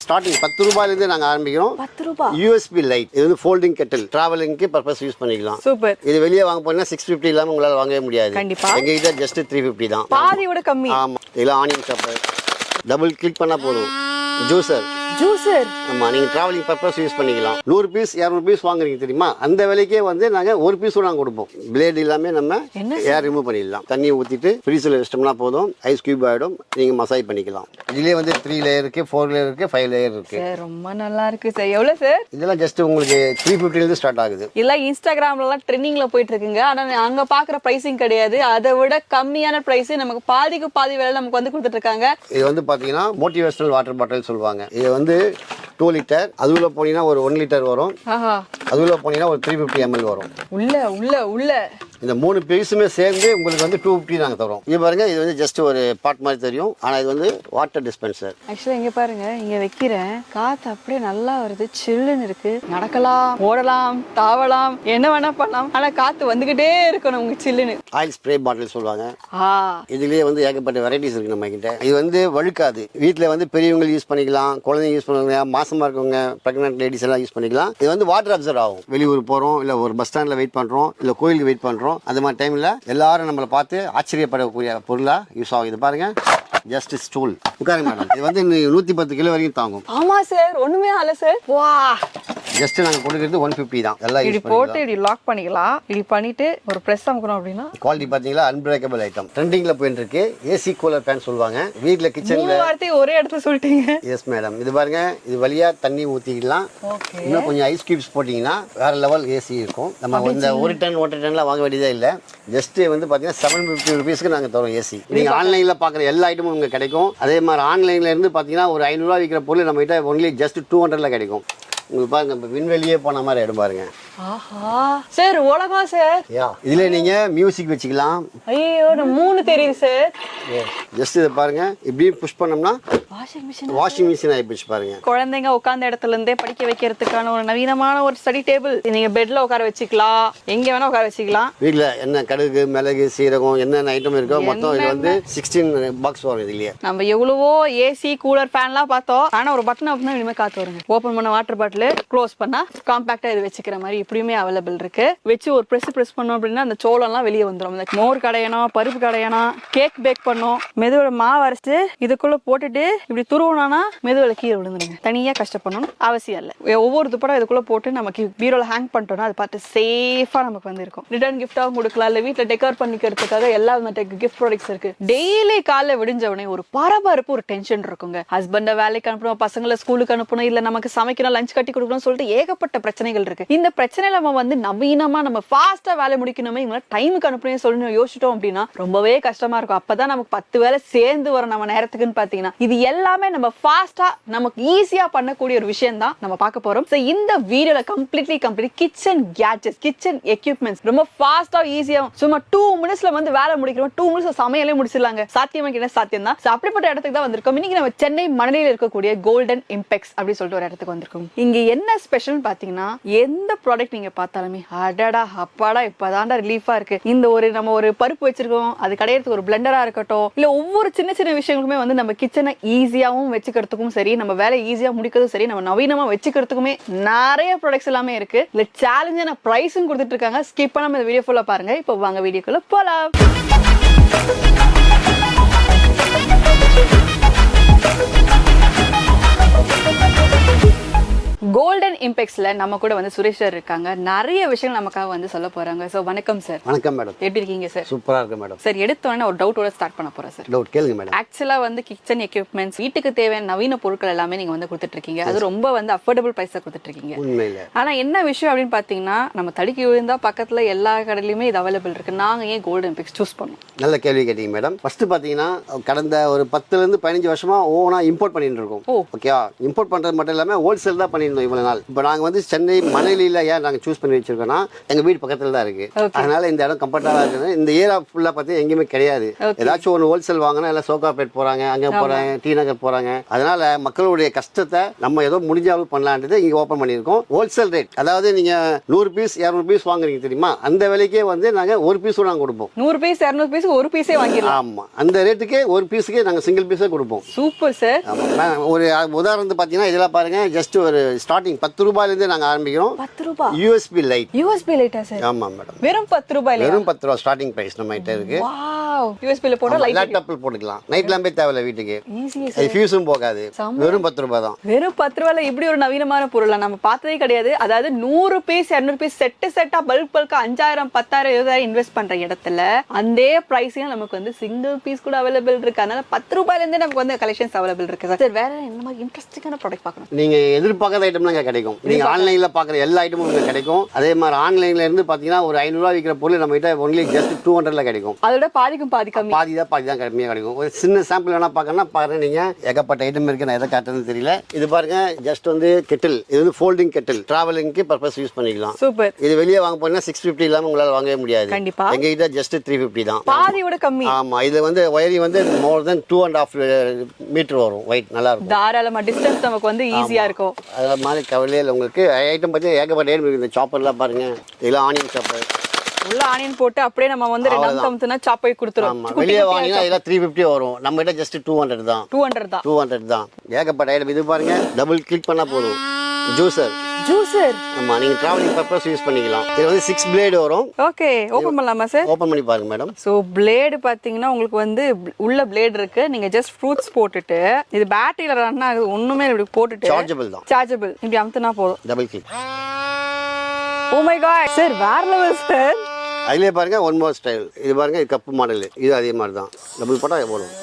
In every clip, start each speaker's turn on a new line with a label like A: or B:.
A: Starting 10 ரூபாயிலிருந்து நாங்க ஆரம்பிக்கிறோம்.
B: 10 ரூபாய்.
A: யூஎஸ்பி லைட், இது வந்து ஃபோல்டிங் கெட்டில், டிராவலிங்க்கு பர்பஸ் யூஸ் பண்ணிக்கலாம்.
B: சூப்பர்.
A: இது வெளியே வாங்க போனா 650 இல்லாம உங்களால வாங்கவே முடியாது.
B: கண்டிப்பா.
A: எங்க கிட்ட ஜஸ்ட் 350 தான்.
B: பாதியோட கம்மி.
A: ஆமா. இதெல்லாம் ஆனியன் சாப்பர், டபுள் கிளிக் பண்ணா போதும். ஜூசர். ஆமா, நீங்க டிராவலிங் பர்பஸ் யூஸ் பண்ணிக்கலாம். 100 பீஸ் 200 பீஸ் வாங்குறீங்க தெரியுமா, அந்த விலைக்கே வந்து நாங்க ஒரு பீஸ் நாங்க கொடுப்போம். பிளேட் எல்லாமே நம்ம ஏர் ரிமூவ் பண்ணிடலாம். தண்ணி ஊத்திட்டு ஃப்ரீசர்ல வச்சிட்டோம்னா போதும், ஐஸ் கியூப் ஆயிடும். நீங்க மசாஜ் பண்ணிக்கலாம். இதுலயே வந்து 3 லேயர் இருக்கு, 4 லேயர் இருக்கு, 5 லேயர் இருக்கு.
B: ரொம்ப நல்லா இருக்கு சார். எவ்வளவு சார்?
A: இதெல்லாம் ஜஸ்ட் உங்களுக்கு 350 இருந்து ஸ்டார்ட் ஆகுது.
B: இல்ல இன்ஸ்டாகிராம்ல எல்லாம் ட்ரெண்டிங்ல போயிட்டு இருக்குங்க. ஆனா அங்க பாக்குற பிரைசிங் கிடையாது. அதை விட கம்மியான பிரைஸ் நமக்கு பாதிக்கு பாதி விலை நமக்கு வந்து கொடுத்துட்டு இருக்காங்க.
A: இது வந்து பாத்தீங்கன்னா மோட்டிவேஷனல் வாட்டர் பாட்டில் சொல்லுவாங்க. இது வந்து 2 லிட்டர், அதுல போனீங்கன்னா ஒரு 1 லிட்டர் வரும். அதுல போனீங்கன்னா ஒரு 350 ml வரும். உள்ள இந்த 3 பீஸுமே சேர்ந்து உங்களுக்கு வந்து 250 நாங்க தரோம். இது பாருங்க, இது வந்து ஜஸ்ட் ஒரு பாட் மாதிரி தெரியும், ஆனா இது வந்து வாட்டர் டிஸ்பென்சர்.
B: ஆக்சுவலா இங்க பாருங்க, இங்க வைக்கிறேன், காத்து அப்படியே நல்லா வருது, சில்லுன்னு இருக்கு. நடக்கலாம், ஓடலாம், தாவலாம், என்ன வேணா பண்ணலாம். ஆனா காத்து வந்துகிட்டே இருக்கணும் உங்க சில்லுன்னு.
A: ஆயில் ஸ்ப்ரே பாட்டில் சொல்லுவாங்க. இதுலயே வந்து ஏகப்பட்ட வெரைட்டிஸ் இருக்கு நம்ம கிட்ட. இது வந்து வழுக்காது. வீட்டுல வந்து பெரியவங்க யூஸ் பண்ணிக்கலாம், குழந்தைங்க யூஸ் பண்ணுவாங்க, மாசமா இருக்கவங்க, பிரெக்னன்ட் லேடிஸ் எல்லாம் யூஸ் பண்ணிக்கலாம். இது வந்து வாட்டர் அப்சர்வ் ஆகும். வெளியூர் போறோம், இல்ல ஒரு பஸ் ஸ்டாண்ட்ல வெயிட் பண்றோம், இல்ல கோயிலுக்கு வெயிட் பண்றோம், அந்த மாதிரி டைம்ல எல்லாரும் நம்மளை பார்த்து ஆச்சரியப்படக்கூடிய பொருளா யூஸ் ஆகும். இது பாருங்க, ஜஸ்ட் ஸ்டூல். உட்காருங்க மேடம். இது வந்து 110 கிலோ வரைக்கும் தாங்கும்.
B: ஆமா சார், ஒண்ணுமே ஆல சார். வா,
A: ஜஸ்ட் நாங்க கொடுக்கிறது 150 தான். எல்லாம்
B: இப்படி போட்டு இப்படி லாக் பண்ணிக்கலாம். இப்படி பண்ணிட்டு ஒரு பிரஸ் அமுக்கணும் அப்படினா
A: குவாலிட்டி பாத்தீங்களா, அன்பிரேக்கபிள் ஐட்டம். ட்ரெண்டிங்ல போயிட்டு இருக்கு. ஏசி கூலர் ஃபேன் சொல்வாங்க. வீட்ல கிச்சன்ல
B: 3 வார்த்தை ஒரே இடத்துல சொல்லிட்டீங்க.
A: Yes madam. இது பாருங்க, இது வழியா தண்ணி ஊத்திக்கலாம்.
B: ஓகே.
A: இன்னும் கொஞ்சம் ஐஸ் கியூப்ஸ் போட்டீங்கன்னா வேற லெவல் ஏசி இருக்கும். நம்ம இந்த 1 டன் 1.5 டன்லாம் வாங்க வேண்டியதே இல்ல. ஜஸ்ட் வந்து பாத்தீங்கன்னா 750 ரூபீஸ்க்கு நாங்க தரோம் ஏசி. நீங்க ஆன்லைன்ல பாக்குற எல்லா ஐட்டமும் உங்களுக்கு கிடைக்கும். அதே மாதிரி ஆன்லைன்ல இருந்து பாத்தீங்கன்னா ஒரு 500 ரூபாய் விற்கிற பொருள் நம்ம கிட்ட ஒன்லி ஜஸ்ட் 200ல கிடைக்கும். உங்களுக்கு பாருங்க, விண்வெளியே போன மாதிரி இடம் பாருங்க.
B: ஆஹா சார், உலகா சார்.
A: இதுல நீங்க மியூசிக் வச்சுக்கலாம்.
B: ஐயோ, 3 தெரியுது சார்.
A: ஜஸ்ட் இத பாருங்க, இப்படி புஷ் பண்ணோம்னா வாஷிங் மிஷின் ஆயிடுச்சு பாருங்க.
B: குழந்தைங்க உட்கார்ந்த இடத்துல இருந்தே படிக்க வைக்கிறதுக்கான ஒரு நவீனமான ஒரு ஸ்டடி டேபிள். நீங்க பெட்ல உட்கார வச்சுக்கலாம், எங்க வேணா உட்கார வச்சுக்கலாம்.
A: வீட்ல என்ன கடுகு, மிளகு, சீரகம் என்னென்ன ஐட்டம் இருக்கோ மொத்தம் இது வந்து 16 பாக்ஸ் வரும். இதுலயே நம்ம
B: எவ்வளவோ ஏசி கூலர் ஃபேன்லாம் பார்த்தோம். ஆனா ஒரு பட்டன் அப்படின்னா இனிமே காத்து வருங்க. ஓபன் பண்ண வாட்டர் பாட்டில், க்ளோஸ் பண்ணா காம்பாக்டா இது வச்சுக்கிற மாதிரி இப்படியுமே அவைலபிள் இருக்கு. வச்சு ஒரு பிரஸ் பண்ணோம் அப்படின்னா அந்த சோளம்லாம் வெளியே வந்துடும். மோர் கடையணும், பருப்பு கடையணும், கேக் பேக் பண்ணோம், மெதுவோட மாவு அரைச்சிட்டு இதுக்குள்ள போட்டுட்டு இப்படி துருவனா மெதுவில கீழே விழுந்துருங்க. தனியா கஷ்டப்படணும் அவசியம் இல்லை. ஒவ்வொரு துப்படம் இதுக்குள்ள போட்டு நமக்கு பீரோல ஹேங் பண்ணிட்டோம்னா அது பார்த்து சேஃபா நமக்கு வந்து இருக்கும். ரிட்டர்ன் கிஃப்டாவும் கொடுக்கலாம், இல்ல வீட்டுல டெக்கர் பண்ணிக்கிறதுக்காக எல்லா கிஃப்ட் ப்ராடக்ட்ஸ் இருக்கு. டெய்லி காலைல விடிஞ்சவனே ஒரு பரபரப்பு, ஒரு டென்ஷன் இருக்குங்க. ஹஸ்பண்ட வேலைக்கு அனுப்பணும், பசங்களை ஸ்கூலுக்கு அனுப்பணும், இல்ல நமக்கு சமைக்கணும், லஞ்ச் கட்டி கொடுக்கணும்னு சொல்லிட்டு ஏகப்பட்ட பிரச்சனைகள் இருக்கு. இந்த பிரச்சனையில நம்ம வந்து நவீனமா நம்ம ஃபாஸ்டா வேலை முடிக்கணுமே, இவங்க டைமுக்கு அனுப்பணும் சொல்லி யோசிச்சிட்டோம் அப்படின்னா ரொம்பவே கஷ்டமா இருக்கும். அப்பதான் நமக்கு 10 வேலை சேர்ந்து வரும் நம்ம நேரத்துக்குன்னு பாத்தீங்கன்னா. இது எல்லாமே நம்ம ஃபாஸ்டா நமக்கு ஈஸியா பண்ணக்கூடிய ஒரு விஷயம் தான் நம்ம பார்க்க போறோம். சோ இந்த வீடியோல complete kitchen gadgets, kitchen equipments ரொம்ப ஃபாஸ்டா ஈஸியா சும்மா 2 மினிட்ஸ்ல வந்து வேலை முடிக்கிறோம். 2 மினிட்ஸ்ல சமையலே முடிச்சிடலாங்க. சாத்தியமா என்ன சாத்தியம் தான். அப்படிப்பட்ட இடத்துக்கு தான் வந்திருக்கோம். இன்னைக்கு நம்ம சென்னை மணலியில் இருக்கக்கூடிய கோல்டன் இம்பெக்ஸ் அப்படி சொல்லிட்டு ஒரு இடத்துக்கு வந்திருக்கோம். இங்க என்ன ஸ்பெஷல் பாத்தீங்கன்னா, எந்த ப்ராடக்ட் நீங்க பார்த்தாலுமே அடடா அப்பாடா இப்பதான்டா ரிலீஃபா இருக்கு. இந்த ஒரு நம்ம ஒரு பருப்பு வச்சிருக்கோம், அது கடையிறதுக்கு ஒரு பிளெண்டரா இருக்கட்டும், இல்ல ஒவ்வொரு சின்ன சின்ன விஷயங்களுமே வந்து நம்ம கிச்சனை ஈஸியாவும் வச்சுக்கிறதுக்கும் சரி, நம்ம வேலை ஈஸியா முடிக்கிறதும் சரி, நம்ம நவீனமா வச்சுக்கிறதுக்குமே நிறைய ப்ராடக்ட்ஸ் எல்லாமே இருக்கு. இல்ல சேலஞ்சான பிரைஸும் கொடுத்துட்டு இருக்காங்க. ஸ்கிப் பண்ணாம இந்த வீடியோ ஃபுல்லா பாருங்க. இப்போ வாங்க வீடியோக்குள்ள போலாம். கோல்டன் இம்பெக்ஸ்ல நம்ம கூட வந்து சுரேஷ் சார் இருக்காங்க. நிறைய விஷயங்கள் நமக்காக வந்து சொல்ல போறாங்க. சோ வணக்கம் சார்.
A: வணக்கம் மேடம்.
B: எப்படி இருக்கீங்க சார்?
A: சூப்பரா இருக்கு மேடம்.
B: சார், எடுத்தோடனே ஒரு டவுட்டோட ஸ்டார்ட் பண்ண போறேன் சார்.
A: டவுட் கேளுங்க மேடம்.
B: ஆக்சுவலா வந்து கிச்சன் எக்யூப்மெண்ட்ஸ், வீட்டுக்கு தேவையான நவீன பொருட்கள் எல்லாமே நீங்க வந்து கொடுத்துட்டு இருக்கீங்க. அது ரொம்ப வந்து அஃபோர்டபிள் பிரைஸ்ல கொடுத்துட்டு இருக்கீங்க.
A: உண்மையில.
B: ஆனா என்ன விஷயம் அப்படின்னு பாத்தீங்கன்னா, நம்ம தடுக்கி விழுந்தா பக்கத்துல எல்லா கடையிலுமே இது அவைலபிள் இருக்கு. நாங்க ஏன் கோல்டன் இம்பெக்ஸ் சூஸ் பண்ணோம்?
A: நல்ல கேள்வி கேட்டீங்க மேடம். ஃபர்ஸ்ட் பாத்தீங்கன்னா, கடந்த ஒரு 10 ல இருந்து 15 வருஷமா ஓனா இம்போர்ட் பண்ணிட்டு இருக்கோம். ஓகேவா? இம்போர்ட் பண்றது மட்டும் இல்லாம ஹோல்சேல் தான் பண்ணிருந்தோம். இவ்வளவு நாள். இப்போ நாங்க வந்து சென்னை மணலியில ஏன் நாங்க சூஸ் பண்ணி வச்சிருக்கோம்னா எங்க வீடு பக்கத்துல தான் இருக்கு. அதனால இந்த இடம் கம்ஃபர்டபுளா இருக்குது. இந்த ஏரியா ஃபுல்லா பார்த்து எங்கேயுமே கிடையாது. ஏதாச்சும் ஒரு ஹோல்சேல் வாங்கினா எல்லாம் சோகாப்பேட் போறாங்க, அங்க போறாங்க, டி நகர் போறாங்க. அதனால மக்களுடைய கஷ்டத்தை நம்ம ஏதோ முடிஞ்சாலும் பண்ணலான்றது இங்க ஓபன் பண்ணியிருக்கோம். ஹோல்சேல் ரேட், அதாவது நீங்க 100 பீஸ் 200 பீஸ் வாங்குறீங்க தெரியுமா, அந்த விலைக்கே வந்து நாங்க ஒரு பீஸ் நாங்க கொடுப்போம்.
B: 100 பீஸ் 200 பீஸ் ஒரு பீஸே வாங்கிடலாம்.
A: ஆமா, அந்த ரேட்டுக்கே ஒரு பீஸுக்கே நாங்க சிங்கிள் பீஸே கொடுப்போம்.
B: Super sir.
A: ஆமா, ஒரு உதாரணத்துக்கு பாத்தீங்கன்னா இதெல்லாம் பாருங்க, ஜஸ்ட் ஒரு ஸ்டார்டிங் 10 ரூபாயில இருந்து நாங்க ஆரம்பிக்கிறோம்.
B: 10 ரூபாய்
A: யூஎஸ்பி லைட்.
B: யூஎஸ்பி லைட்டா சார்? ஆமா மேடம், வெறும் 10 ரூபாயில.
A: வெறும் 10 ரூபாய் ஸ்டார்டிங் பிரைஸ் நம்ம கிட்ட இருக்கு.
B: வாவ், யூஎஸ்பி ல போட்டா லைட்
A: லேப்டாப்ல போட்டுக்கலாம். நைட் லாம்பே தேவையில்ல வீட்டுக்கு.
B: ஈஸி
A: அது
B: சார்.
A: ஃபியூஸும் போகாது. வெறும் 10 ரூபாய் தான்.
B: வெறும் 10 ரூபாயில இப்படி ஒரு நவீனமான பொருளை நம்ம பார்த்ததே கிடையாது. அதாவது 100 பீஸ் 200 பீஸ் செட்டா பல்கா 5000 10000 20,000 இன்வெஸ்ட் பண்ற இடத்துல அந்த பிரைஸையும் நமக்கு வந்து சிங்கிள் பீஸ் கூட அவைலபிள் இருக்கு. அதனால 10 ரூபாயில இருந்தே நமக்கு வந்து கலெக்ஷன்ஸ் அவைலபிள் இருக்கு சார். வேற என்ன மாதிரி இன்ட்ரெஸ்டிங்கான ப்ராடக்ட் பார்க்கணும்?
A: நீங்க எதிர்பார்க்காத ஐட்டம்லாம் இங்க கிடைக்கும். நீங்க ஆன்லைன்ல பாக்குற எல்லா ஐட்டமும் இங்க கிடைக்கும். அதே மாதிரி ஆன்லைன்ல இருந்து பாத்தீங்கன்னா ஒரு 500 ரூபாய் விற்கிற பொருள் நம்ம கிட்ட ஒன்லி ஜஸ்ட் 200ல கிடைக்கும்.
B: அதோட பாதிக்கும் பாதி கம்மி.
A: பாதி தான் கம்மியா கிடைக்கும். ஒரு சின்ன சாம்பிள் வேணா பார்க்கணும்னா பாருங்க. நீங்க ஏகப்பட்ட ஐட்டம் இருக்கு, நான் எதை காட்டுறதுன்னு தெரியல. இது பாருங்க, ஜஸ்ட் வந்து கெட்டில். இது வந்து ஃபோல்டிங் கெட்டில், டிராவலிங்க்கு பர்பஸ் யூஸ் பண்ணிக்கலாம்.
B: சூப்பர்.
A: இது வெளியே வாங்க போனா 650 இல்லாம உங்களால வாங்கவே முடியாது.
B: கண்டிப்பா.
A: எங்க கிட்ட ஜஸ்ட் 350 தான்.
B: பாதியோட கம்மி.
A: ஆமா, இது வந்து ஒயரிங் வந்து மோர் தென் 2.5 மீட்டர் வரும். வெயிட் நல்லா இருக்கும்.
B: தாராளமா டிஸ்டன்ஸ் நமக்கு வந்து ஈஸியா இருக்கும்.
A: அதே மாதிரி கவலையே இல்லை உங்களுக்கு. ஐட்டம் பத்தி ஏகப்பட்ட ஐட்டம் இருக்கு. இந்த சாப்பர்லாம் பாருங்க, இதெல்லாம் ஆனியன் சாப்பர்.
B: உள்ள ஆனியன் போட்டு அப்படியே நம்ம வந்து ரெண்டாம் தம்த்துனா சாப் பண்ணி கொடுத்துறோம்.
A: வெளியே வாங்கினா இதெல்லாம் 350 வரும். நம்ம கிட்ட ஜஸ்ட் 200 தான். 200 தான். ஏகப்பட்ட ஐட்டம். இது பாருங்க, டபுள் கிளிக் பண்ணா போதும். ஜூசர். ஆமா, நீங்க டிராவலிங் பர்பஸ் யூஸ் பண்ணிக்கலாம். இது வந்து 6 பிளேட் வரும்.
B: ஓகே, ஓபன் பண்ணலாமா சார்?
A: ஓபன் பண்ணி பாருங்க மேடம்.
B: சோ பிளேட் பாத்தீங்கன்னா உங்களுக்கு வந்து உள்ள பிளேட் இருக்கு. நீங்க ஜஸ்ட் ஃப்ரூட்ஸ் போட்டுட்டு இது பேட்டரியில ரன் ஆகுது. ஒண்ணுமே இப்படி போட்டுட்டு
A: சார்ஜபிள் தான்.
B: சார்ஜபிள். இப்படி அமுத்துனா போதும்.
A: Double click.
B: Oh my god sir, வேற லெவல் சார்.
A: அதுலயே பாருங்க ஒன் மோர் ஸ்டைல். இது பாருங்க, இது கப்பு மாடல். இது அதே மாதிரி தான். டபுள் போட்டா எவ்வளவு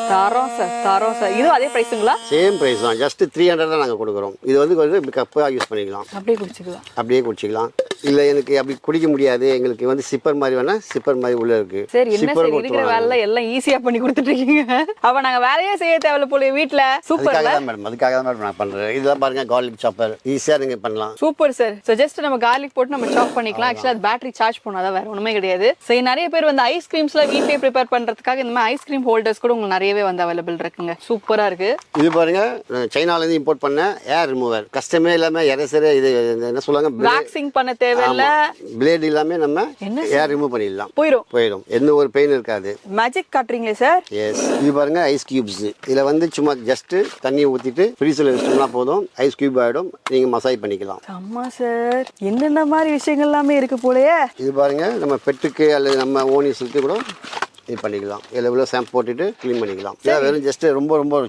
B: தரோம் சார். இது அதே பிரைஸுங்களா?
A: சேம் பிரைஸ் தான். ஜஸ்ட் 300 தான் நாங்க கொடுக்குறோம். இது வந்து கப்பா யூஸ் பண்ணிக்கலாம். அப்படியே குடிச்சிக்கலாம். இல்ல எனக்கு அப்படி குடிக்க முடியாது, எங்களுக்கு வந்து சிப்பர் மாதிரி வேணா சிப்பர் மாதிரி உள்ள இருக்கு.
B: சரி, என்ன சார் இருக்கிற வேலை எல்லாம் ஈஸியா பண்ணி கொடுத்துட்டு இருக்கீங்க. அப்ப நாங்க வேலையே செய்ய தேவையில்ல போல வீட்ல. Super madam.
A: அதுக்காக தான் மேடம் நான் பண்றேன். இதெல்லாம் பாருங்க, கார்லிக் சாப்பர். ஈஸியா நீங்க பண்ணலாம்.
B: Super sir. சோ ஜஸ்ட் நம்ம கார்லிக் போட்டு நம்ம சாப் பண்ணிக்கலாம். ஆக்சுவலா அது பேட்டரி சார்ஜ் பண்ணாத, வேற ஒண்ணுமே கிடையாது. சோ நிறைய பேர் வந்து ஐஸ்கிரீம்ஸ்ல வீட்லயே ப்ரிப்பேர் பண்றதுக்காக இந்த மாதிரி ஐஸ்கிரீம் ஹோல்டர்ஸ் கூட உங்களுக்கு நிறையவே வந்து அவைலபிள் இருக்குங்க. சூப்பரா இருக்கு. இது
A: பாருங்க, சைனால இருந்து இம்போர்ட் பண்ண ஏர் ரிமூவர். கஸ்டமே இல்லாம எரேசர். இது என்ன சொல்லுவாங்க,
B: வேக்சிங் பண்ண தேவையில்ல.
A: பிளேட் இல்லாம நம்ம ஏர் ரிமூவ் பண்ணிடலாம். போயிடும். எந்த ஒரு பெயின் இருக்காது.
B: மேஜிக் காட்றீங்களே சார்?
A: எஸ். இது பாருங்க, ஐஸ் கியூப்ஸ். இதுல வந்து சும்மா ஜஸ்ட் தண்ணி ஊத்திட்டு ஃப்ரீசர்ல வச்சோம்னா போதும், ஐஸ் கியூப் ஆயிடும். நீங்க மசாஜ் பண்ணிக்கலாம்.
B: அம்மா சார், என்னென்ன மாதிரி விஷயங்கள் எல்லாமே இருக்கு போலயே.
A: இது பாருங்க, நம்ம பெட்டுக்கு அல்லது நம்ம ஓன் யூஸ்க்கு கூட இது பண்ணிக்கலாம். இதில் இவ்வளோ ஷாம்பு போட்டுட்டு க்ளீன் பண்ணிக்கலாம். வெறும் ஜஸ்ட் ரொம்ப ரொம்ப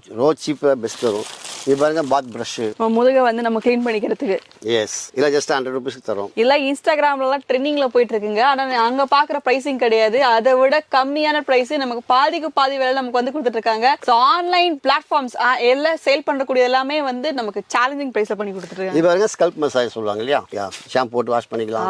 A: சீப்பாக பெஸ்ட் வரும். இது பாருங்க, பாத் பிரஷ்.
B: முதுக வந்து நம்ம க்ளீன் பண்ணிக்கிறதுக்கு.
A: எஸ். இல்ல ஜஸ்ட் 100 ரூபீஸ்க்கு தரோம்.
B: இல்ல இன்ஸ்டாகிராம்ல எல்லாம் ட்ரெண்டிங்ல போயிட்டு இருக்குங்க. ஆனா அங்க பாக்குற பிரைசிங் கிடையாது. அதை விட கம்மியான பிரைஸ் நமக்கு பாதிக்கு பாதி வேலை நமக்கு வந்து கொடுத்துட்டு இருக்காங்க. சோ ஆன்லைன் பிளாட்ஃபார்ம்ஸ் எல்லாம் சேல் பண்ணக்கூடிய எல்லாமே வந்து நமக்கு சேலஞ்சிங் பிரைஸ்ல பண்ணி கொடுத்துட்டு இருக்காங்க.
A: இது பாருங்க, ஸ்கல்ப் மசாஜ் சொல்லுவாங்க இல்லையா, ஷாம்பு போட்டு வாஷ் பண்ணிக்கலாம்.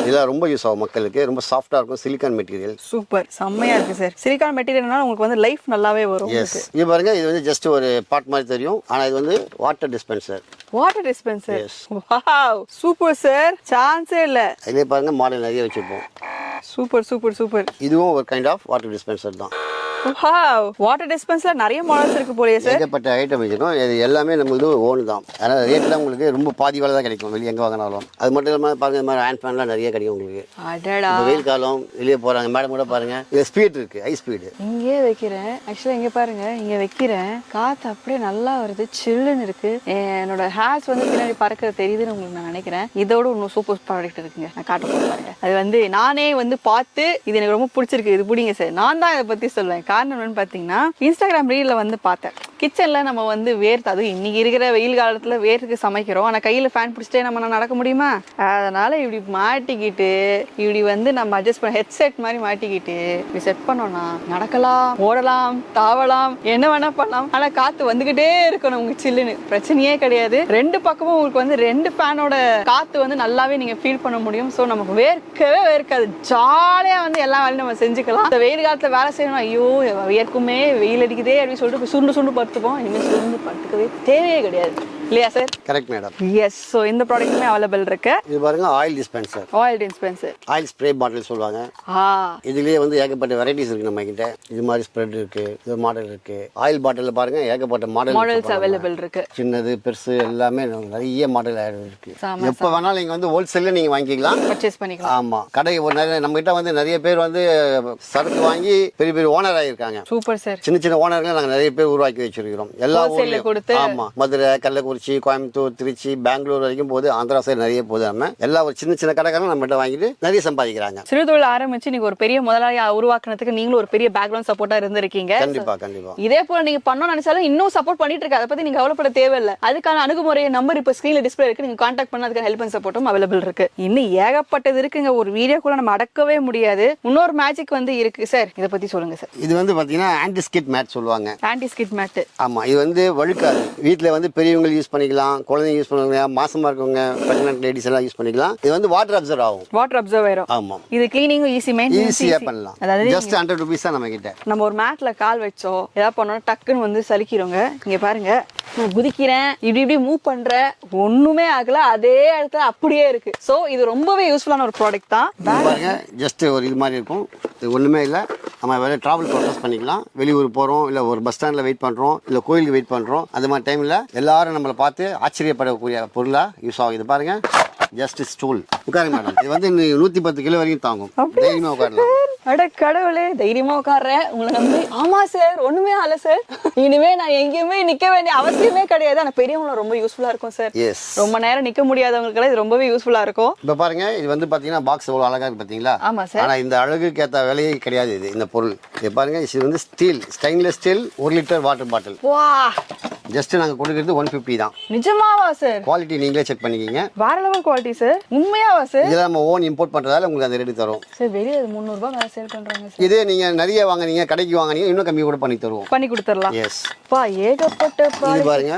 A: இதெல்லாம் ரொம்ப யூஸ் ஆகும் மக்களுக்கு. ரொம்ப சாஃப்டா இருக்கும். Silicon material. சூப்பர், செம்மையா இருக்கு சார். சிலிக்கான் மெட்டீரியல்னால உங்களுக்கு வந்து லைஃப் நல்லாவே வரும். இது பாருங்க, இது வந்து ஜஸ்ட் ஒரு பாட் மாதிரி தெரியும். ஆனா இது வந்து water dispenser. Wow, super sir. சான்ஸே இல்ல. இதே பாருங்க, மாடல் நிறைய வச்சிருப்போம். சூப்பர். இதுவும் ஒரு கைண்ட் ஆஃப் வாட்டர் டிஸ்பென்சர் தான். வாவ், வாட்டர் டிஸ்பென்சர்ல நிறைய மாடல்ஸ் இருக்கு போலயே சார். ஏகப்பட்ட ஐட்டம் வச்சிருக்கோம். இது எல்லாமே நம்மளுது ஓன் தான். அதனால ரேட்லாம் உங்களுக்கு ரொம்ப பாதி விலை தான் கிடைக்கும் வெளியே எங்க வாங்கினாலும். அது மட்டும் இல்லாம பாருங்க, இந்த மாதிரி ஹேண்ட் ஃபேன்லாம் நிறைய கிடைக்கும் உங்களுக்கு. அடடா, வெயில் காலம் வெளியே போறாங்க மேடம் கூட பாருங்க, இது ஸ்பீட் இருக்கு, ஹை ஸ்பீடு. இங்கே வைக்கிறேன். ஆக்சுவலா இங்க பாருங்க, இங்க வைக்கிறேன். காத்து அப்படியே நல்லா வருது, சில்லுன்னு இருக்கு. என்னோட ஹேர்ஸ் வந்து பின்னாடி பறக்க தெரியுதுன்னு உங்களுக்கு நான் நினைக்கிறேன். இதோட இன்னும் சூப்பர் ப்ராடக்ட் இருக்குங்க, நான் காட்ட போறேன் பாருங்க. அது வந்து நானே வந்து பார்த்து இது எனக்கு ரொம்ப பிடிச்சிருக்கு. இது பிடிங்க சார். நான் தான் இதை பத்தி சொல்லுவேன். காரணம் என்னன்னு பாத்தீங்கன்னா, இன்ஸ்டாகிராம் ரீல்ல வந்து பார்த்தேன். கிச்சன்ல நம்ம வந்து வேர்த்து, அது இன்னைக்கு இருக்கிற வெயில் காலத்துல வேர்த்துக்கு சமைக்கிறோம். ஆனா கையில ஃபேன் பிடிச்சிட்டே நம்ம நடக்க முடியுமா? அதனால இப்படி மாட்டிக்கிட்டு இப்படி வந்து நம்ம அட்ஜஸ்ட் பண்ண ஹெட்செட் மாதிரி மாட்டிக்கிட்டு இப்படி செட் பண்ணோம்னா நடக்கலாம், ஓடலாம், தாவலாம், என்ன வேணா பண்ணலாம். ஆனா காத்து வந்துகிட்டே இருக்கணும் உங்க சில்லுன்னு. பிரச்சனையே கிடையாது. ரெண்டு பக்கமும் உங்களுக்கு வந்து 2 ஃபேனோட காத்து வந்து நல்லாவே நீங்க ஃபீல் பண்ண முடியும். ஸோ நமக்கு வேர்க்கவே வேர்க்காது. ஜாலியா வந்து எல்லா வேலையும் நம்ம செஞ்சுக்கலாம். இந்த வெயில் காலத்துல வேலை செய்யணும், ஐயோ வேர்க்குமே, வெயில் அடிக்குதே அப்படின்னு சொல்லிட்டு சுண்டு படுத்துப்போம். இனிமேல் சுண்டு படுத்துக்கவே தேவையே கிடையாது.
B: இல்லையா sir?
A: Correct madam.
B: Yes. So இந்த ப்ராடக்ட்டுமே அவைலபிள் இருக்கு.
A: இது பாருங்க oil dispenser.
B: Oil dispenser,
A: oil spray bottle சொல்லுவாங்க. இதுலயே வந்து ஏகப்பட்ட வெரைட்டிஸ் இருக்கு நம்ம கிட்ட. இது மாதிரி ஸ்ப்ரெட் இருக்கு, இது மாடல் இருக்கு. ஆயில் பாட்டில் பாருங்க ஏகப்பட்ட
B: மாடல்ஸ் அவைலபிள் இருக்கு.
A: சின்னது பெருசு எல்லாமே நிறைய மாடல் இருக்கு. எப்ப வேணாலும் நீங்க வந்து ஹோல்சேல்ல நீங்க வாங்கிக்கலாம்,
B: பர்ச்சேஸ் பண்ணிக்கலாம்.
A: ஆமா, கடை நம்ம கிட்ட வந்து நிறைய பேர் வந்து சரக்கு வாங்கி பெரிய பெரிய ஓனர் ஆயிருக்காங்க.
B: Super sir.
A: சின்ன சின்ன ஓனர்கள் நாங்க நிறைய பேர் உருவாக்கி வச்சிருக்கிறோம் எல்லா ஊர்லயும். ஆமா, மதுரை, கள்ளக்குறிச்சி, கோயம்புத்தூர், திருச்சி, பெங்களூர் வரைக்கும் போகுது. ஆந்திரா சைடு நிறைய போகுது. நம்ம எல்லா ஒரு சின்ன சின்ன கடைக்காரங்க நம்ம கிட்ட வாங்கிட்டு நிறைய சம்பாதிக்கிறாங்க.
B: சிறு தொழில் ஆரம்பிச்சு நீங்க ஒரு பெரிய முதலாளியா உருவாக்குனதுக்கு நீங்களும் ஒரு பெரிய பேக்ரவுண்ட் சப்போர்ட்டா இருந்திருக்கீங்க.
A: கண்டிப்பா கண்டிப்பா.
B: இதே போல நீங்க பண்ணணும்னு நினைச்சாலும் இன்னும் சப்போர்ட் பண்ணிட்டு இருக்க. அதை பத்தி நீங்க கவலைப்பட தேவையில்லை. அதுக்கான அணுகுமுறை நம்பர் இப்ப ஸ்கிரீன்ல டிஸ்பிளே இருக்கு. நீங்க கான்டாக்ட் பண்ண அதுக்கான ஹெல்ப் அண்ட் சப்போர்ட்டும் அவைலபிள் இருக்கு. இன்னும் ஏகப்பட்டது இருக்குங்க. ஒரு வீடியோக்குள்ள நம்ம அடக்கவே முடியாது. இன்னொரு மேஜிக் வந்து இருக்கு சார். இதை பத்தி சொல்லுங்க சார்.
A: இது வந்து பாத்தீங்கன்னா ஆன்டி ஸ்கிட் மேட் சொல்லுவாங்க.
B: Anti skid mat.
A: ஆமா, இது வந்து வழுக்காது. வீட்டுல வந்து பெரியவங்க யூஸ் பண்ணிக்கலாம், குழந்தைங்க யூஸ் பண்ணுவாங்க, மாசமா இருக்கவங்க, பிரெக்னன்ட் லேடிஸ் எல்லாம் யூஸ் பண்ணிக்கலாம். இது வந்து வாட்டர் அப்சர்வ் ஆகும்.
B: வாட்டர் அப்சர்வ் ஆயிரும்.
A: ஆமா, இது
B: கிளீனிங் ஈஸி, மெயின்டெனன்ஸ்
A: ஈஸியா பண்ணலாம்.
B: அதாவது
A: ஜஸ்ட் 100 ரூபீஸ் தான் நம்ம கிட்ட.
B: நம்ம ஒரு மேட்ல கால் வச்சோ ஏதாவது பண்ணோம் டக்குன்னு வந்து சலிக்கிறோங்க. இங்க பாருங்க, நான் குதிக்கிறேன், இப்படி இப்படி மூவ் பண்றேன், ஒண்ணுமே ஆகல, அதே இடத்துல அப்படியே இருக்கு. சோ இது ரொம்பவே யூஸ்ஃபுல்லான ஒரு ப்ராடக்ட் தான்.
A: பாருங்க, ஜஸ்ட் ஒரு இது மாதிரி இருக்கும். இது ஒண்ணுமே இல்லை. நம்ம வேற டிராவல் பர்பஸ் பண்ணிக்கலாம். வெளியூர் போறோம், இல்ல ஒரு பஸ் ஸ்டாண்ட்ல வெயிட் பண்றோம், இல்ல கோயிலுக்கு வெயிட் பண்றோம், அந்த மாதிரி டைம்ல எல்லாரும் நம்மளை பார்த்து ஆச்சரியப்படக்கூடிய பொருளா யூஸ் ஆகும். இது பாருங்க, ஜஸ்ட் ஸ்டூல். உட்காருங்க மேடம். இது வந்து 110 கிலோ வரைக்கும் தாங்கும். தைரியமா உட்காரலாம்.
B: அட கடவுளே, தைரியமா உட்கார்றேன் உங்களை நம்பி. ஆமா சார், ஒண்ணுமே ஆல சார். இனிமே நான் எங்கேயுமே நிக்க வேண்டிய அவசியமே கிடையாது. ஆனா பெரியவங்க ரொம்ப யூஸ்ஃபுல்லா இருக்கும் சார்.
A: எஸ்,
B: ரொம்ப நேரம் நிக்க முடியாதவங்களுக்கு இது ரொம்பவே யூஸ்ஃபுல்லா இருக்கும்.
A: இப்ப பாருங்க, இது வந்து பாத்தீங்கன்னா பாக்ஸ் எவ்வளவு அழகா இருக்கு பாத்தீங்களா?
B: ஆமா சார்.
A: ஆனா இந்த அழகுக்கு ஏத்த விலையே கிடையாது இது. இந்த பொருள் இது பாருங்க, இது வந்து steel, stainless steel 1 litre water bottle.
B: வா,
A: ஜஸ்ட் நாங்க கொடுக்கிறது 150 தான்.
B: நிஜமாவா சார்?
A: குவாலிட்டி நீங்களே செக் பண்ணிக்கீங்க.
B: வேற லெவல் குவாலிட்டி சார். உண்மையாவா சார்?
A: இதெல்லாம் நம்ம ஓன் இம்போர்ட் பண்றதால உங்களுக்கு அந்த ரேட் தரும்
B: சார். வெளிய 300 ரூபாய் மேல சேல் பண்றாங்க சார்.
A: இதே நீங்க நிறைய வாங்குனீங்க, கடைக்கு வாங்குனீங்க, இன்னும் கம்மி கூட பண்ணி தருவோம்.
B: பண்ணி கொடுத்துறலாம்.
A: எஸ்.
B: பா, ஏகப்பட்ட
A: இது பாருங்க,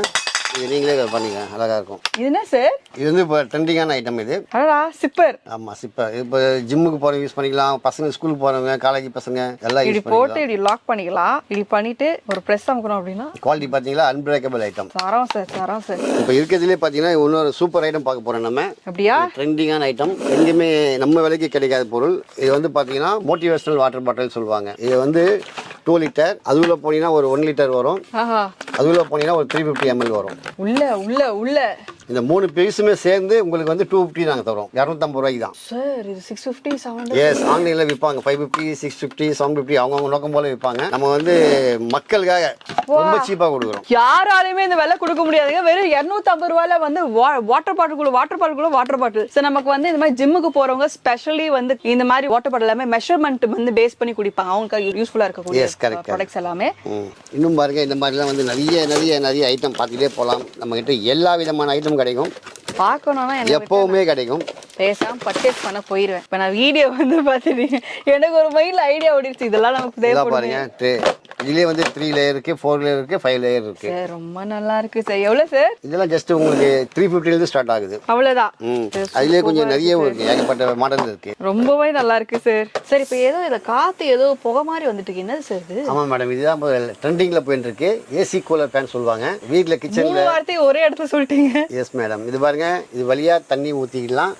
A: இது நீங்களே பண்ணீங்க, அழகா இருக்கும்.
B: இது என்ன சார்?
A: இது வந்து இப்போ ட்ரெண்டிங்கான ஐட்டம் இது.
B: அடடா, சிப்பர்.
A: ஆமா, சிப்பர். இப்போ ஜிம்முக்கு போறவங்க யூஸ் பண்ணிக்கலாம், பசங்க ஸ்கூலுக்கு போறவங்க, காலேஜ் பசங்க எல்லாம் யூஸ்
B: பண்ணிக்கலாம். போட்டு இப்படி லாக் பண்ணிக்கலாம். இப்படி பண்ணிட்டு ஒரு பிரஸ் அமுக்கணும் அப்படினா
A: குவாலிட்டி பாத்தீங்களா, அன்பிரேக்கபிள் ஐட்டம்.
B: தரம் சார், தரம் சார்.
A: இப்போ இருக்கிறதுலே பாத்தீங்கன்னா இன்னொரு சூப்பர் ஐட்டம் பார்க்க போறோம் நம்ம.
B: அப்படியா?
A: ட்ரெண்டிங்கான ஐட்டம், எங்கேயுமே நம்ம விலைக்கு கிடைக்காத பொருள். இது வந்து பாத்தீங்கன்னா மோட்டிவேஷனல் வாட்டர் பாட்டில் சொல்லுவாங்க. இது வந்து 2 லிட்டர். அதுல போனீங்கன்னா ஒரு 1 லிட்டர் வரும். அதுல போனீங்கன்னா ஒரு 350 ml வரும்.
B: உள்ள
A: இந்த 3 பீஸுமே சேர்ந்து உங்களுக்கு வந்து 250 நாங்க தரோம். 250 ரூபாய்க்கு தான்
B: சார். இது 650 700.
A: எஸ், ஆன்லைன்ல விற்பாங்க. 550, 650, 750 அவங்க நோக்கம் போல விற்பாங்க. நம்ம வந்து மக்களுக்காக ரொம்ப சீப்பா கொடுக்குறோம்.
B: யாராலையுமே இந்த விலை கொடுக்க முடியாதுங்க. வெறும் 250 ரூபாயில வந்து வாட்டர் பாட்டில். சோ நமக்கு வந்து இந்த மாதிரி ஜிம்முக்கு போறவங்க ஸ்பெஷலி வந்து இந்த மாதிரி வாட்டர் பாட்டில் எல்லாமே மெஷர்மென்ட் வந்து பேஸ் பண்ணி குடிப்பாங்க. அவங்களுக்கு யூஸ்ஃபுல்லா இருக்கக்கூடிய ப்ராடக்ட்ஸ் எல்லாமே.
A: இன்னும் பாருங்க, இந்த மாதிரிலாம் வந்து நிறைய ஐட்டம் பார்த்துட்டே போகலாம். நம்ம கிட்ட எல்லா விதமான ஐட்டம் கிடைக்கும்.
B: பார்க்கணும்னா
A: எப்பவுமே கிடைக்கும்.
B: பேசாம பர்ச்சேஸ் பண்ண போயிருவேன். இப்ப நான் வீடியோ வந்து பார்த்துட்டீங்க, எனக்கு ஒரு மைண்ட்ல ஐடியா ஓடிடுச்சு. இதெல்லாம் நமக்கு தேவைப்படுது.
A: பாருங்க, இதுலயே வந்து 3 லேயர் இருக்கு, 4 லேயர் இருக்கு, 5 லேயர் இருக்கு.
B: சார் ரொம்ப நல்லா இருக்கு சார். எவ்வளவு சார்?
A: இதெல்லாம் ஜஸ்ட் உங்களுக்கு 350 ல இருந்து ஸ்டார்ட் ஆகுது.
B: அவ்வளவுதான்.
A: அதுலயே கொஞ்சம் நிறைய இருக்கு, ஏகப்பட்ட மாடல் இருக்கு.
B: ரொம்பவே நல்லா இருக்கு சார். சரி, இப்போ ஏதோ இத காத்து ஏதோ புகை மாதிரி வந்துட்டு இருக்கு. என்னது சார் இது?
A: ஆமா மேடம், இதுதான் ட்ரெண்டிங்ல போயிட்டு இருக்கு. ஏசி கூலர் ஃபேன் சொல்லுவாங்க. வீட்ல கிச்சன்ல
B: 3 வார்த்தை ஒரே இடத்துல சொல்லிட்டீங்க.
A: Yes madam. இது பாருங்க, இது வழியா தண்ணி ஊத்திக்கலாம்.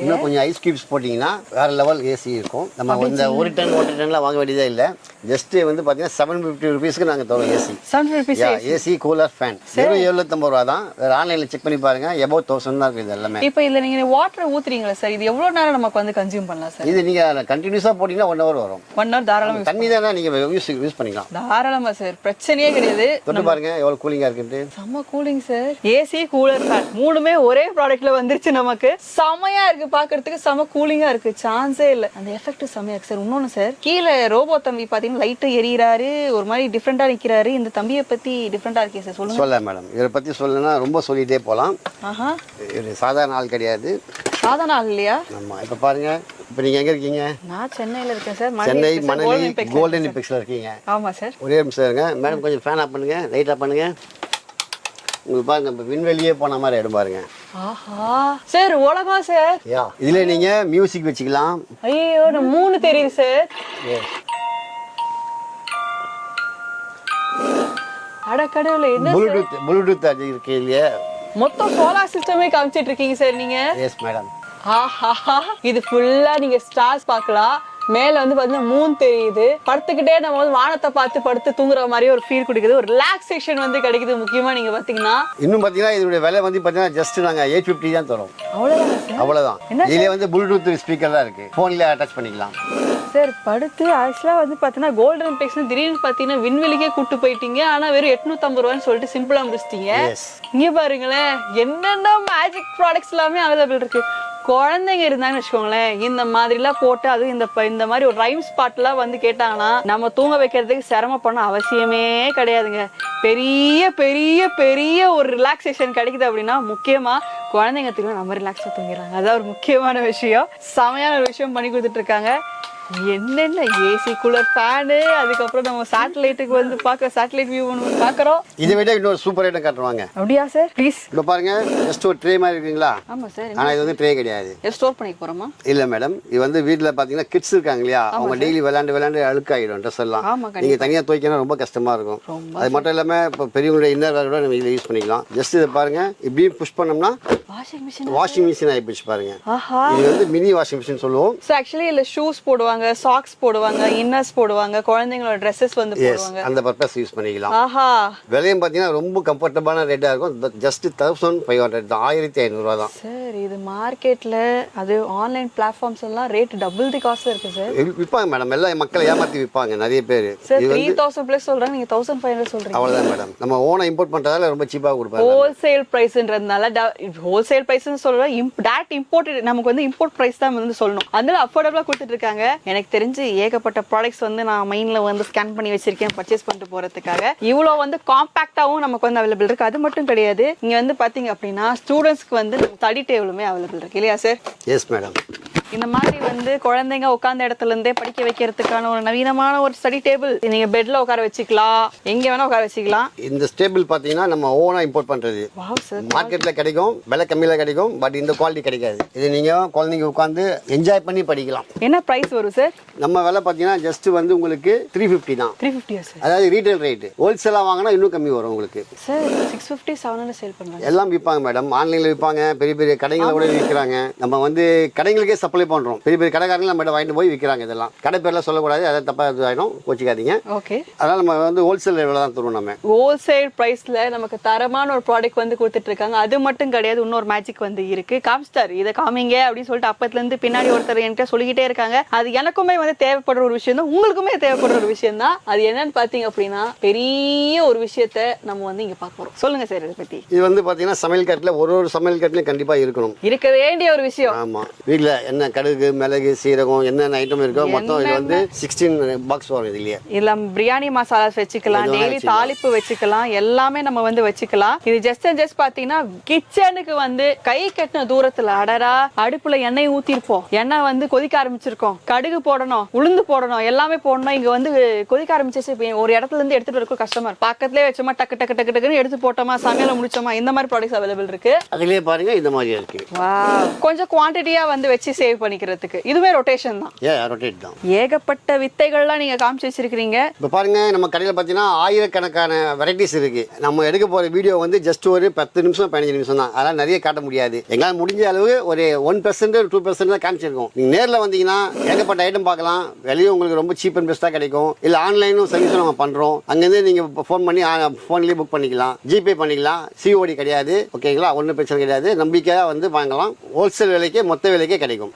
A: இன்னும் கொஞ்சம் ஐஸ் கியூப்ஸ் போட்டீங்கன்னா வேற லெவல் ஏசி இருக்கும். நம்ம இந்த 1 டன் வாட்டர் டன்லாம் வாங்க வேண்டியதே இல்ல. ஜஸ்ட் வந்து பாத்தீங்கன்னா 750 ரூபீஸ்க்கு நாங்க தரோம் ஏசி.
B: 750
A: ஏசி கூலர் ஃபேன் வெறும் 750 ரூபா தான். வேற ஆன்லைன்ல செக் பண்ணி பாருங்க, above 1000 தான் இருக்கு இது எல்லாமே.
B: இப்போ இதுல நீங்க வாட்டர் ஊத்துறீங்களா சார்? இது எவ்வளவு நேரம் நமக்கு வந்து கன்சியூம் பண்ணலாம் சார்?
A: இது நீங்க கண்டினியூஸா போட்டீங்கன்னா 1 hour வரும்.
B: 1 hour தாராளமா.
A: தண்ணி தானே நீங்க யூஸ் பண்ணிக்கலாம்
B: தாராளமா சார், பிரச்சனையே கிடையாது.
A: தொட்டு பாருங்க எவ்வளவு கூலிங்கா இருக்குன்னு.
B: செம்ம cooling sir. AC cooler fan மூணுமே ஒரே ப்ராடக்ட்ல வந்துருச்சு நமக்கு. செமையா இருக்கு பாக்குறதுக்கு, செம கூலிங்கா இருக்கு, சான்ஸே இல்ல. அந்த எஃபெக்ட் செமையா இருக்கு சார். இன்னொன்னு சார், கீழே ரோபோ தம்பி பாத்தீங்கன்னா லைட் எரியறாரு, ஒரு மாதிரி டிஃபரெண்டா நிக்கிறாரு. இந்த தம்பியை பத்தி டிஃபரெண்டா இருக்கே சார், சொல்லுங்க.
A: சொல்ல மேடம், இவரை பத்தி சொல்லணும்னா ரொம்ப சொல்லிட்டே போலாம். இது சாதாரண ஆள் கிடையாது.
B: சாதாரண ஆள் இல்லையா?
A: ஆமா. இப்ப பாருங்க, இப்ப நீங்க எங்க இருக்கீங்க?
B: நான் சென்னையில இருக்கேன் சார்.
A: சென்னை மணலி கோல்டன் எபிக்ஸ்ல இருக்கீங்க.
B: ஆமா சார்.
A: ஒரே நிமிஷம் இருங்க மேடம், கொஞ்சம் ஃபேன் ஆஃப் பண்ணுங்க, லைட் ஆஃப் பண்ணுங்க. உங்களுக்கு பாருங்க, நம்ம விண்வெளியே போன மாதிரி இடம் பாருங்க.
B: ஆஹா சார், உலகம் சார்.
A: இதுல நீங்க மியூசிக் வச்சுக்கலாம்.
B: ஐயோ, 3 தெரியுது சார். அட கடவுளே, என்ன
A: ப்ளூடூத் அது இருக்கு இல்லையா?
B: மொத்தம் சோலார் சிஸ்டமே காமிச்சிட்டு இருக்கீங்க சார் நீங்க.
A: Yes madam.
B: ஆஹா, இது ஃபுல்லா நீங்க ஸ்டார்ஸ் பார்க்கலாம். மேல வந்து பாத்தீங்கன்னா மூன் தெரியுது. படுத்துக்கிட்டே நம்ம வந்து வானத்தை பார்த்து படுத்து தூங்குற மாதிரி ஒரு ஃபீல் கொடுக்குது. ஒரு ரிலாக்ஸேஷன் வந்து கிடைக்குது. முக்கியமா நீங்க பாத்தீங்கன்னா
A: இன்னும் பாத்தீங்கன்னா இதோட விலை வந்து பாத்தீங்கன்னா ஜஸ்ட் நாங்க 850 தான் தரோம். அவ்வளவுதான்.
B: என்ன
A: இதுல வந்து ப்ளூடூத் ஸ்பீக்கர் தான் இருக்கு. போன்ல அட்டாச் பண்ணிக்கலாம்.
B: சார் படுத்து ஆக்சுவலா வந்து பாத்தீங்கன்னா கோல்டன் பிளேக்ஸ் திடீர்னு பாத்தீங்கன்னா விண்வெளிக்கே கூட்டு போயிட்டீங்க. ஆனா வெறும் 850 ரூபான்னு சொல்லிட்டு சிம்பிளா முடிச்சிட்டீங்க. இங்க பாருங்களேன், என்னென்ன மேஜிக் ப்ராடக்ட்ஸ் எல்லாமே அவைலபிள் இருக்கு. குழந்தைங்க இருந்தாங்கன்னு வச்சுக்கோங்களேன், இந்த மாதிரிலாம் போட்டு அதுவும் இந்த மாதிரி ஒரு ரைம் ஸ்பாட்லாம் வந்து கேட்டாங்கன்னா நம்ம தூங்க வைக்கிறதுக்கு சிரமம் பண்ண அவசியமே கிடையாதுங்க. பெரிய பெரிய பெரிய ஒரு ரிலாக்ஸேஷன் கிடைக்குது அப்படின்னா முக்கியமா குழந்தைங்க நம்ம ரிலாக்ஸா தூங்கிடுறாங்க. அதான் ஒரு முக்கியமான விஷயம். செமையான ஒரு விஷயம் பண்ணி கொடுத்துட்டு இருக்காங்க. என்னென்ன ஏசி கூலர் ஃபேனு, அதுக்கப்புறம் நம்ம சேட்டலைட்டுக்கு வந்து சேட்டலைட் வியூ ஒன்று பார்க்குறோம்.
A: இதை விட இன்னொரு சூப்பர் ஐட்டம் காட்டுவாங்க.
B: அப்படியா சார்? ப்ளீஸ்.
A: இப்போ பாருங்க, ஜஸ்ட் ஒரு ட்ரே மாதிரி இருக்குங்களா?
B: ஆமாம் சார்.
A: ஆனால் இது வந்து ட்ரே கிடையாது.
B: ஸ்டோர் பண்ணி போகிறோமா?
A: இல்லை மேடம், இது வந்து வீட்டில் பார்த்தீங்கன்னா கிட்ஸ் இருக்காங்க இல்லையா, அவங்க டெய்லி விளையாண்டு அழுக்காயிடும் ட்ரெஸ் எல்லாம். நீங்கள் தனியாக துவைக்கணும் ரொம்ப கஷ்டமாக இருக்கும். அது மட்டும் இல்லாமல் இப்போ பெரியவங்களுடைய இன்னர் வேர் கூட நம்ம இதில் யூஸ் பண்ணிக்கலாம். ஜஸ்ட் இதை பாருங்க, இப்படி புஷ் பண்ணோம்னா வாஷிங் மிஷின் ஆகிப்போச்சு பாருங்க. இது வந்து மினி வாஷிங் மிஷின் சொல்லுவோம்.
B: ஸோ ஆக்சுவலி இல்லை ஷூஸ் போடுவாங்க, சாக்ஸ் போடுவாங்க, இன்னர்ஸ் போடுவாங்க, குழந்தைங்களோட ட்ரெஸ்ஸஸ் வந்து போடுவாங்க.
A: அந்த பர்பஸ் யூஸ் பண்ணிக்கலாம். விலையும் பார்த்தீங்கன்னா ரொம்ப கம்ஃபர்டபுளான ரேட்டாக இருக்கும். ஜஸ்ட் 1500 தான், 1500 ரூபா தான்
B: சார். இது மார்க்கெட்ல அது ஆன்லைன் பிளாட்ஃபார்ம்ஸ் எல்லாம் ரேட் டபுள் தி காஸ்ட் இருக்கு சார்.
A: விற்பாங்க மேடம், எல்லாம் மக்களை ஏமாற்றி விற்பாங்க நிறைய பேர்.
B: சார் 3000 பிளஸ் சொல்றாங்க, நீங்க 1500 சொல்றீங்க.
A: அவ்வளவுதான் மேடம். நம்ம ஓனா இம்போர்ட் பண்றதால ரொம்ப சீப்பா கொடுப்பாங்க.
B: ஹோல்சேல் பிரைஸ்ன்றதுனால ஹோல்சேல் பிரைஸ்னு சொல்றா, டைரக்ட் இம்போர்ட் நமக்கு வந்து இம்போர்ட் பிரைஸ் தான் வந்து சொல்லணும். அதனால அஃபோர்டபுளா கொடுத்துட்டு இருக்காங்க. எனக்கு தெரிஞ்சு ஏகப்பட்ட ப்ராடக்ட்ஸ் வந்து நான் மைண்ட்ல வந்து ஸ்கேன் பண்ணி வச்சிருக்கேன் பர்ச்சேஸ் பண்ணிட்டு போறதுக்காக. இவ்வளோ வந்து காம்பாக்டாவும் நமக்கு வந்து அவைலபிள் இருக்கு. அது மட்டும் கிடையாது, இங்க வந்து பாத்தீங்க அப்படின்னா ஸ்டூடெண்ட்ஸ்க்கு வந்து ஸ்டடி டேபிளுமே அவைலபிள் இருக்கு இல்லையா சார்?
A: Yes madam.
B: இந்த மாதிரி வந்து குழந்தைங்க உட்கார்ந்த இடத்துல இருந்தே படிக்க வைக்கிறதுக்கான ஒரு நவீனமான ஒரு ஸ்டடி டேபிள். நீங்க பெட்ல உட்கார வச்சுக்கலாம், எங்க வேணா உட்கார வச்சுக்கலாம்.
A: இந்த டேபிள் பாத்தீங்கன்னா நம்ம ஓனா இம்போர்ட் பண்றது.
B: Wow sir.
A: மார்க்கெட்ல கிடைக்கும், விலை கம்மியில கிடைக்கும், பட் இந்த குவாலிட்டி கிடைக்காது. இது நீங்க குழந்தைங்க உட்கார்ந்து என்ஜாய் பண்ணி படிக்கலாம்.
B: என்ன பிரைஸ் வரும் சார்?
A: நம்ம விலை பாத்தீங்கன்னா ஜஸ்ட் வந்து உங்களுக்கு 350 தான்.
B: 350 சார்.
A: அதாவது ரீட்டைல் ரேட். ஹோல்சேலா வாங்கினா இன்னும் கம்மி வரும் உங்களுக்கு.
B: சார் 650 700 சேல் பண்றாங்க.
A: எல்லாம் விற்பாங்க மேடம், ஆன்லைன்ல விற்பாங்க, பெரிய பெரிய கடைகளை கூட விற்கிறாங்க. நம்ம வந்து கடைகளுக்கே சப்ளை பண்றோம். பெரிய பெரிய கடைக்காரங்க நம்ம வாங்கிட்டு போய் விற்கிறாங்க. இதெல்லாம் கடை பேர்லாம் சொல்லக்கூடாது, அதை தப்பா ஆயிடும், கோச்சிக்காதீங்க.
B: ஓகே. அதனால
A: நம்ம வந்து ஹோல்சேல் ரேட்ல தான் தருவோம். நம்ம
B: ஹோல்சேல் பிரைஸ்ல நமக்கு தரமான ஒரு ப்ராடக்ட் வந்து கொடுத்துட்டு இருக்காங்க. அது மட்டும் கிடையாது, இன்னொரு மேஜிக் வந்து இருக்கு. காமிஸ்டார் இதை காமிங்க அப்படின்னு சொல்லிட்டு அப்பத்துல இருந்து பின்னாடி ஒருத்தர் என்கிட்ட சொல்லிக்கிட்டே இருக்காங்க. அது எனக்குமே வந்து தேவைப்படுற ஒரு விஷயம் தான், உங்களுக்குமே தேவைப்படுற ஒரு விஷயம் தான். அது என்னன்னு பாத்தீங்க அப்படின்னா பெரிய ஒரு விஷயத்த நம்ம வந்து இங்க பார்க்க போறோம். சொல்லுங்க சார் இதை பத்தி.
A: இது வந்து பாத்தீங்கன்னா சமையல் கட்டில ஒரு சமையல் கட்டிலையும் கண்டிப்பா இருக்கணும், இருக்க
B: வேண்டிய ஒரு விஷயம்.
A: ஆமா. வீட்டுல என்ன கடுகு, மிளகு, சீரகம், என்னென்ன ஐட்டம் இருக்கோ மொத்தம் இது வந்து 16 பாக்ஸ் வரும். இதுலயே இல்ல
B: பிரியாணி மசாலாஸ் வச்சுக்கலாம், டெய்லி தாளிப்பு வச்சுக்கலாம், எல்லாமே நம்ம வந்து வச்சுக்கலாம். இது ஜஸ்ட் பாத்தீங்கன்னா கிச்சனுக்கு வந்து கை கட்டின தூரத்துல அடரா அடுப்புல எண்ணெய் ஊத்திருப்போம், எண்ணெய் வந்து கொதிக்க ஆரம்பிச்சிருக்கோம், கடுகு போடணும், உளுந்து போடணும், எல்லாமே போடணும். இங்க வந்து கொதிக்க ஆரம்பிச்சிச்சு, ஒரு இடத்துல இருந்து எடுத்துட்டு இருக்க கஸ்டமர் பக்கத்துலயே வச்சோமா டக்கு டக்கு டக்கு டக்குன்னு எடுத்து போட்டோமா, சமையல முடிச்சோமா, இந்த மாதிரி ப்ராடக்ட்ஸ் அவைலபிள் இருக்கு.
A: அதுலயே பாருங்க இந்த மாதிரி இருக்கு.
B: கொஞ்சம் குவான்டிட்டியா வந்து வச்சு சேவ் பண்ணிக்கிறதுக்கு இதுவே ரொட்டேஷன் தான்.
A: ரொட்டேட் தான்.
B: ஏகப்பட்ட வித்தைகள்லாம் நீங்க காமிச்சு வச்சிருக்கீங்க.
A: இப்ப பாருங்க, நம்ம கடையில பாத்தீங்கன்னா ஆயிரக்கணக்கான வெரைட்டிஸ் இருக்கு. நம்ம எடுக்க போற வீடியோ வந்து ஜஸ்ட் ஒரு 10 நிமிஷம் 15 நிமிஷம் தான். அதெல்லாம் நிறைய காட்ட முடியாது. எங்களால் முடிஞ்ச அளவு ஒரு 1% 2% தான் காமிச்சிருக்கோம். நீங்க நேர்ல வந்தீங்கன்னா ஏகப்பட்ட ஐட்டம் பார்க்கலாம். விலையும் உங்களுக்கு ரொம்ப சீப் அண்ட் பெஸ்டா கிடைக்கும். இல்ல ஆன்லைனும் சர்வீஸும் நம்ம பண்றோம். அங்கிருந்து நீங்க ஃபோன் பண்ணி போன்லயே புக் பண்ணிக்கலாம், ஜிபே பண்ணிக்கலாம், சிஓடி கிடையாது. ஓகேங்களா? ஒன்றும் பிரச்சனை கிடையாது. நம்பிக்கையா வந்து வாங்கலாம். ஹோல்சேல் விலைக்கே மொத்த விலைக்கே கிடைக்கும்.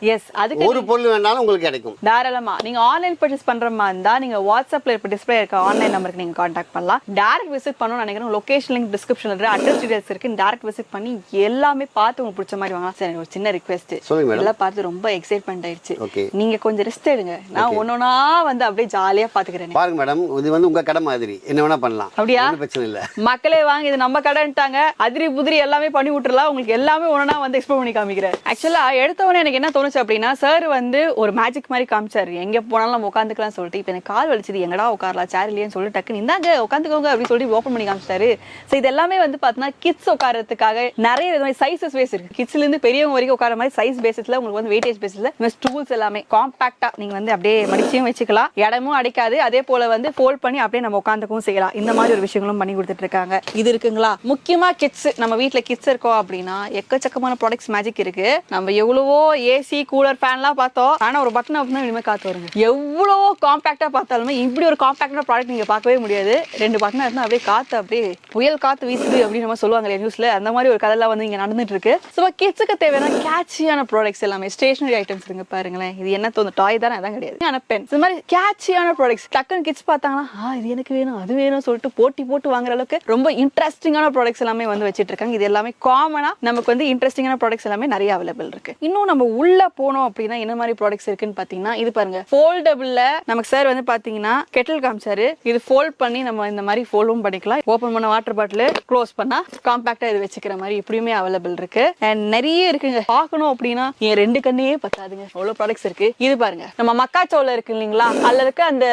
A: ஒரு பொருள் வேணாலும் உங்களுக்கு கிடைக்கும்
B: தாராளமா. நீங்க ஆன்லைன் பர்ச்சேஸ் பண்ற மாதிரி இருந்தா நீங்க வாட்ஸ்அப்ல இப்ப டிஸ்ப்ளே இருக்க ஆன்லைன் நம்பருக்கு நீங்க கான்டாக்ட் பண்ணலாம். டைரக்ட் விசிட் பண்ணணும்னு நினைக்கிறேன். லொகேஷன் லிங்க் டிஸ்கிரிப்ஷன்ல இருக்கு, அட்ரஸ் டீடைல்ஸ் இருக்கு. டைரக்ட் விசிட் பண்ணி எல்லாமே பார்த்து உங்களுக்கு பிடிச்ச மாதிரி வாங்கலாம். சரி, ஒரு சின்ன ரிக்வெஸ்ட். எல்லாம் பார்த்து ரொம்ப எக்ஸைட்மென்ட் ஆயிடுச்சு. நீங்க கொஞ்சம் ரெஸ்ட் எடுங்க, நான் ஒன்னொன்னா வந்து அப்படியே ஜாலியா பாத்துக்கிறேன்.
A: பாருங்க மேடம், இது வந்து உங்க கடை மாதிரி, என்ன வேணா பண்ணலாம். அப்படியா? பிரச்சனை இல்ல.
B: மக்களே வாங்க, இது நம்ம கடைன்ட்டாங்க, அதிரி புதிரி எல்லாமே பண்ணி விட்டுறலாம். உங்களுக்கு எல்லாமே ஒன்னா வந்து எக்ஸ்ப்ளோர் பண்ணி காமிக்கிறேன். ஆக்சுவலா எடுத்தவொடனே எனக்கு என்ன தோணுச்சு போச்சு அப்படின்னா சார் வந்து ஒரு மேஜிக் மாதிரி காமிச்சாரு, எங்க போனாலும் நம்ம உட்காந்துக்கலாம் சொல்லிட்டு. இப்போ எனக்கு கால் வலிச்சது, எங்கடா உட்காரலாம் சேர் இல்லையான்னு சொல்லிட்டு டக்குன்னு இந்தாங்க உட்காந்துக்கோங்க அப்படின்னு சொல்லி ஓப்பன் பண்ணி காமிச்சாரு. ஸோ இது எல்லாமே வந்து பார்த்தீங்கன்னா கிட்ஸ் உட்காரத்துக்காக நிறைய விதமான சைஸஸ் பேஸ் இருக்கு. கிட்ஸ்ல இருந்து பெரியவங்க வரைக்கும் உட்கார மாதிரி சைஸ் பேசிஸ்ல உங்களுக்கு வந்து வெயிட்டேஜ் பேசிஸ்ல ஸ்டூல்ஸ் எல்லாமே காம்பாக்டா நீங்க வந்து அப்படியே மடிச்சியும் வச்சுக்கலாம், இடமும் அடைக்காது. அதே போல வந்து ஃபோல்ட் பண்ணி அப்படியே நம்ம உட்காந்துக்கவும் செய்யலாம். இந்த மாதிரி ஒரு விஷயங்களும் பண்ணி கொடுத்துட்டு இருக்காங்க. இது இருக்குங்களா, முக்கியமா கிட்ஸ், நம்ம வீட்டுல கிட்ஸ் இருக்கோம் அப்படின்னா எக்கச்சக்கமான ப்ராடக்ட்ஸ் மேஜிக் இருக்கு. நம்ம எவ்வளவோ ஏசி கூலர் ஃபேன்லாம் பார்த்தோம், ஆனா ஒரு பட்டன் அப்படின்னா இனிமே காத்து வருங்க. எவ்வளவோ காம்பாக்டா பார்த்தாலுமே இப்படி ஒரு காம்பாக்டான ப்ராடக்ட் நீங்க பார்க்கவே முடியாது. 2 பட்டன் இருந்தா அப்படியே காத்து அப்படியே புயல் காத்து வீசுது அப்படின்னு நம்ம சொல்லுவாங்க நியூஸ்ல. அந்த மாதிரி ஒரு கதைலாம் வந்து இங்க நடந்துட்டு இருக்கு. ஸோ கிட்ஸுக்கு தேவையான கேட்சியான ப்ராடக்ட்ஸ் எல்லாமே ஸ்டேஷனரி ஐட்டம்ஸ் இருக்கு பாருங்களேன். இது என்ன தோணும், டாய் தானே, அதான் கிடையாது. ஆனா பென், இந்த மாதிரி கேட்சியான ப்ராடக்ட்ஸ் டக்குன்னு கிட்ஸ் பார்த்தாங்கன்னா இது எனக்கு வேணும் அது வேணும் சொல்லிட்டு போட்டு வாங்குற அளவுக்கு ரொம்ப இன்ட்ரெஸ்டிங்கான ப்ராடக்ட்ஸ் எல்லாமே வந்து வச்சிட்டு இருக்காங்க. இது எல்லாமே காமனா நமக்கு வந்து இன்ட்ரெஸ்டிங்கான ப்ராடக்ட்ஸ் எல்லாமே நிறைய அவைலபிள் இருக்கு. இன்னும் நம்ம உள்ள போனோம் அப்படின்னா என்ன மாதிரி ப்ராடக்ட்ஸ் இருக்குன்னு பாத்தீங்கன்னா, இது பாருங்க ஃபோல்டபிள்ல நமக்கு சார் வந்து பாத்தீங்கன்னா கெட்டில் காமிச்சாரு. இது ஃபோல்ட் பண்ணி நம்ம இந்த மாதிரி ஃபோல்டும் பண்ணிக்கலாம். ஓபன் பண்ண வாட்டர் பாட்டில் க்ளோஸ் பண்ணா காம்பாக்டா இது வச்சுக்கிற மாதிரி இப்படியுமே அவைலபிள் இருக்கு. அண்ட் நிறைய இருக்குங்க. பார்க்கணும் அப்படின்னா என் 2 கண்ணே பத்தாதுங்க, அவ்வளவு ப்ராடக்ட்ஸ் இருக்கு. இது பாருங்க, நம்ம மக்காச்சோளம் இருக்கு இல்லைங்களா, அதுல இருக்க அந்த